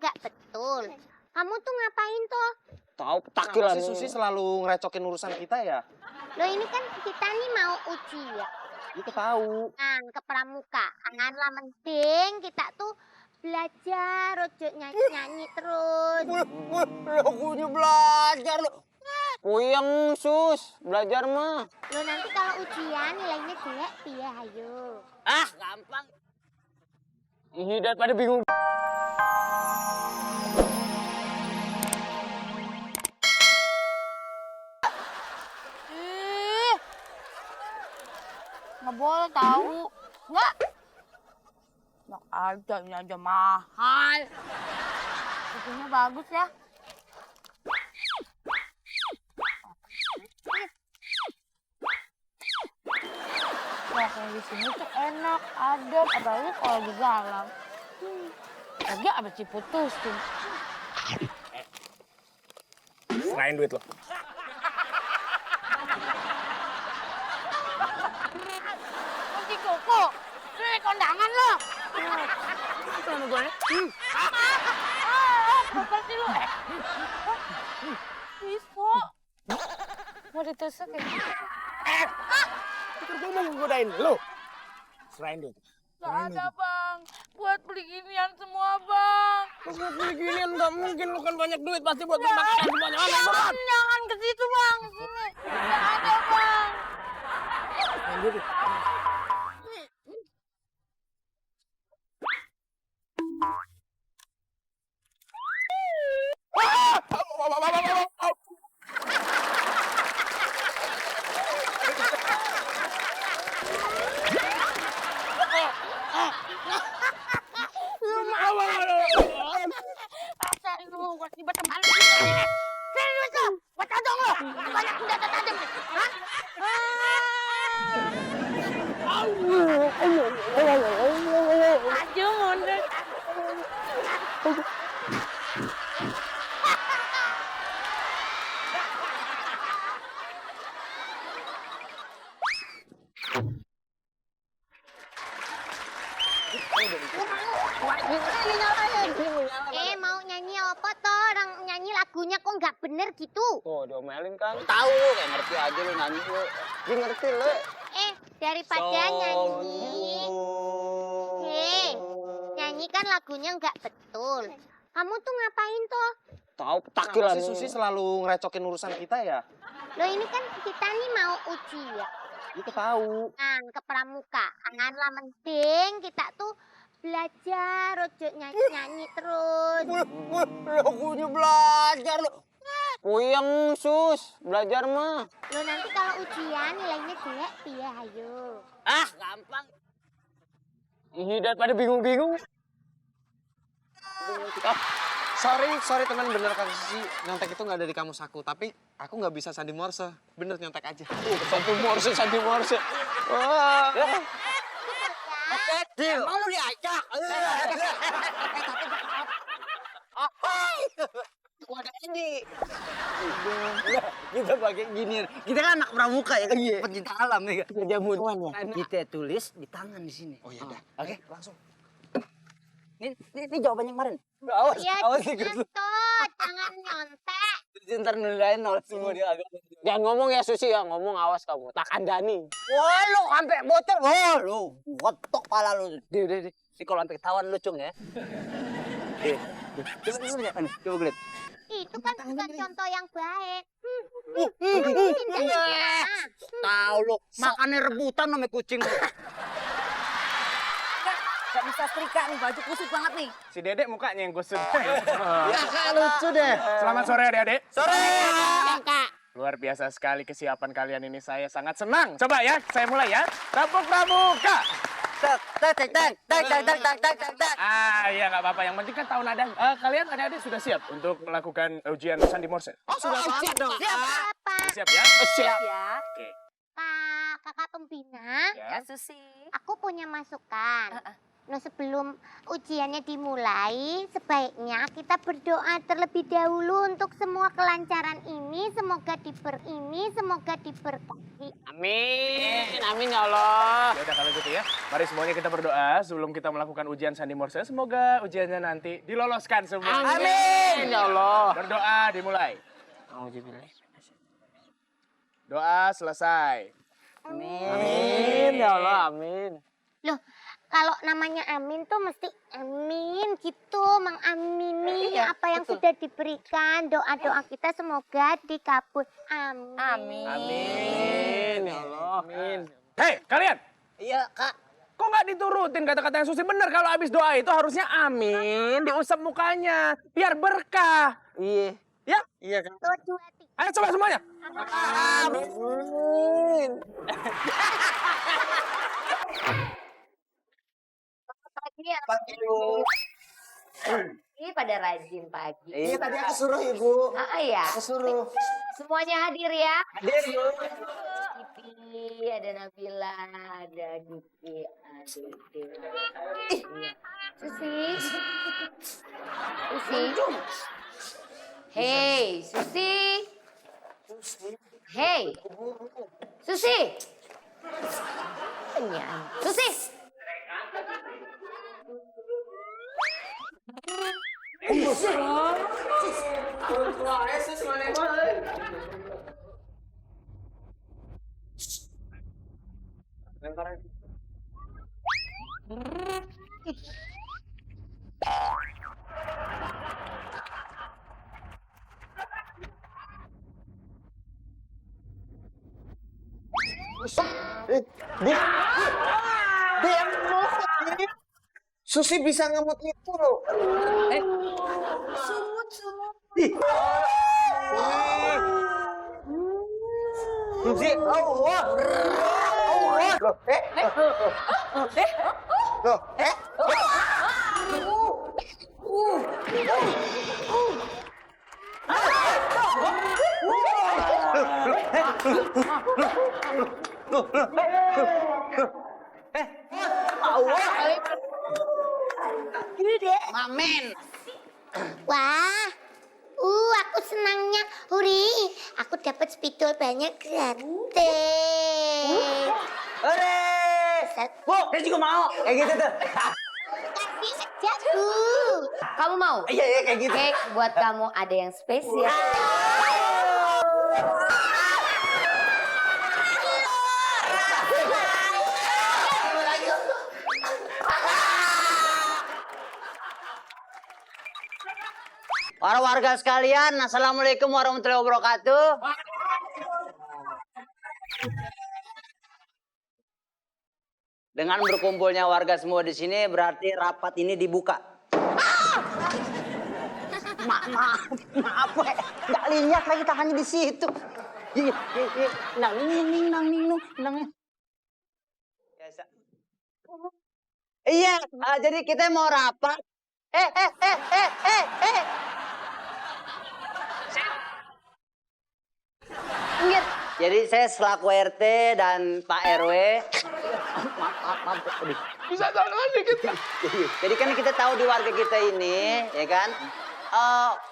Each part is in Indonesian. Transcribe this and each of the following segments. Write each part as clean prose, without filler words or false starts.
nggak betul. Kamu tuh ngapain toh? Tahu petakilan. Si Susi selalu ngerecokin urusan kita ya? Loh ini kan kita nih mau ujian. Itu tahu. Ke pramukaan lah, mending kita tuh belajar, ojo nyanyi-nyanyi terus. Lagunya belajar lo. Puyeng sus, belajar mah. Loh nanti kalau ujian nilainya jelek piye ayo. Ah, gampang. Ih, daripada bingung. Nggak boleh tahu. Nggak. Enak aja, ini aja mahal. Bukunya bagus ya. Wah, yang di sini tuh enak, adem, apalagi kalau di galang. Lagi abis diputusin. Serahin duit lo. Kunci koko, ini kondangan lo. Sama gue. Apa sih lo? Bisa. Mau ditusuk ya? Gue mau nggodain lo. Serahin duit. Gak ada bang, buat beli ginian semua bang. Buat beli ginian nggak mungkin, lo kan banyak duit, pasti buat beli makanan semuanya. Jangan ke situ bang, ke sini. Gak ada bang. Serahin duit. Rasain lu, gua tiba teman lu. Serius lu, gua todong lu. Banyak senjata tajam nih. Hah? Maju mundur. Mau nyanyi apa toh? Orang nyanyi lagunya kok nggak bener gitu. Tuh, diomelin kan. Tahu lu, kayak ngerti aja lu nyanyi lu. Dia ngerti lu. Daripada nyanyi. Nyanyi kan lagunya nggak betul. Kamu tuh ngapain toh? Tahu petakilan. Si Susi selalu ngerecokin urusan kita ya? Loh ini kan kita nih mau ujian. Itu tahu. Ke pramukaan lah, mending kita tuh belajar, ojo nyanyi-nyanyi terus. Lagunya belajar lo. Puyeng sus, belajar mah. Loh nanti kalau ujian nilainya jelek piye ayo. Ah, gampang. Ih, daripada bingung-bingung. Sorry teman, bener kan Susi. Nyontek itu nggak ada di kamus aku, tapi aku nggak bisa sandi morse. Bener nyontek aja. Sandi morse. Wah. Deal. Mau lu diajak. Gua ada ini. Kita pakai ginian. Kita kan anak pramuka ya kan, pencinta alam nih kan. Jamuan ya. Kita tulis di tangan di sini. Oh iya dah. Oke, langsung. Ini jawabannya kemarin. Awas, Iya, ikut lu. jangan nyontek. Ntar nilaiin nol semua dia. Jangan ngomong ya Susi ya, ngomong awas kamu. Tak kandani. Wah lu sampai bocor. Wah lu, gotok pala lu. Deh. Ini kalau sampai ketahuan lu cung ya. Coba lihat. Itu kan bukan contoh yang baik. Tahu lu, makannya rebutan sama kucing. Gak bisa setrika nih, baju kusut banget nih. Si Dedek mukanya yang kusut. Ya kak, lucu deh. Selamat sore adik-adik. Sore. Kak. Luar biasa sekali kesiapan kalian ini, saya sangat senang. Coba ya, saya mulai ya. Tepuk pramuka. Ah, iya nggak apa-apa. Yang penting kan tahu nada. Kalian adik-adik sudah siap untuk melakukan ujian sandi morse? Oh, sudah siap dong. Apa? Siap ya? Siap. Ya, Kakak pembina, Ya. Susi. aku punya masukan. Nah, sebelum ujiannya dimulai, sebaiknya kita berdoa terlebih dahulu untuk semua kelancaran ini. Semoga diberkahi. Amin, amin ya Allah. Ya udah kalau gitu ya. Mari semuanya kita berdoa sebelum kita melakukan ujian sandi morse. Semoga ujiannya nanti diloloskan semua. Amin ya Allah. Berdoa dimulai. Doa selesai. Amin ya Allah, amin. Loh, kalau namanya amin tuh mesti amin gitu, mengamini apa yang sudah diberikan. Doa-doa kita semoga dikabul. Amin. Amin ya Allah. Amin. Hei, kalian! Iya, Kak. Kok nggak diturutin kata-kata yang Susi? Bener kalau habis doa itu harusnya amin, diusap mukanya, biar berkah. Iya. Ya? Iya kan? 1, 2, 3. Ayo coba semuanya. Amin. Pagi ya. Ini pada rajin pagi. Iya, tadi aku suruh Ibu. Ya. Aku suruh. Semuanya hadir ya. Hadir, Bu. Kipi, ada Nabila, ada Diki, ada Dewa. Iya. Susi. Susi. Hei, Susi. Hei. Susi. Susi. Susi bisa ngemut itu loh. Susi, Allah. Loh, Mamen. Wah, aku senangnya. Huri, aku dapat spidol banyak gratis. Hore. Bu, saya juga mau. Kayak gitu tuh. Kasih aja, Bu. Kamu mau? Iya, iya kayak gitu. Oke, buat kamu ada yang spesial. Para warga sekalian, Assalamualaikum warahmatullahi wabarakatuh. Dengan berkumpulnya warga semua di sini berarti rapat ini dibuka. Maaf, nggak lihat lagi tangannya di situ. Nang. Biasa. Iya, jadi kita mau rapat. Jadi saya selaku RT dan Pak RW. Maaf. Aduh. Bisa jalan dikit ya? Jadi kan kita tahu di warga kita ini, ya kan,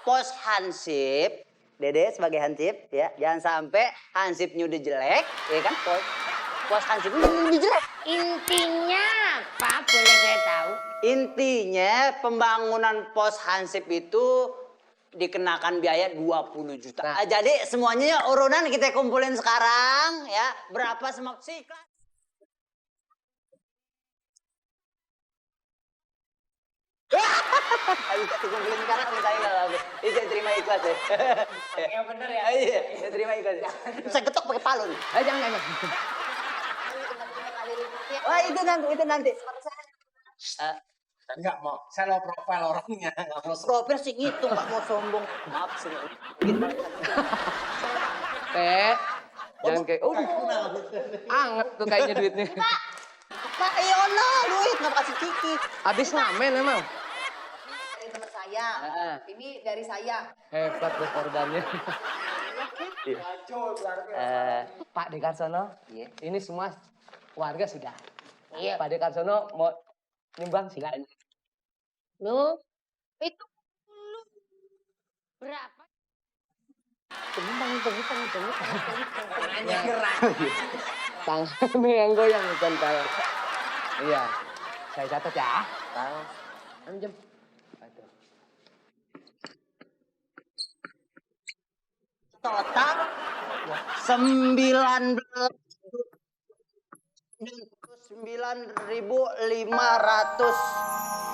pos hansip, Dede sebagai hansip, ya, jangan sampai hansipnya udah jelek, ya kan, pos hansipnya udah jelek. Intinya apa? Boleh saya tahu? Intinya pembangunan pos hansip itu dikenakan biaya 20 juta. Jadi semuanya ya urunan kita kumpulin sekarang, ya, berapa semua sih? Bisa dikumpulin sekarang kita bisa terima ikhlas ya. Yang bener ya. Iya, saya terima ikhlas. Saya ketok pakai palu nih. Jangan. Wah, itu nanti. Enggak mau, saya low profile orangnya. Profil sih gitu, nggak mau sombong. Maaf sih. Jangan kayak, anget tuh kayaknya duitnya. Pak, iya duit nggak kasih ciki. Habis ngamen emang. Dari teman saya. Ini dari saya. Hebat deh korbannya. Pak Dekarsono, ini semua warga sudah. Iya. Pak Dekarsono mau Nyumbang silakan. Lu itu lu berapa? Tangannya gerak. Tangannya yang goyang bukan kalau. Iya. Saya catat ya. Tahu. Jam. Total 99.500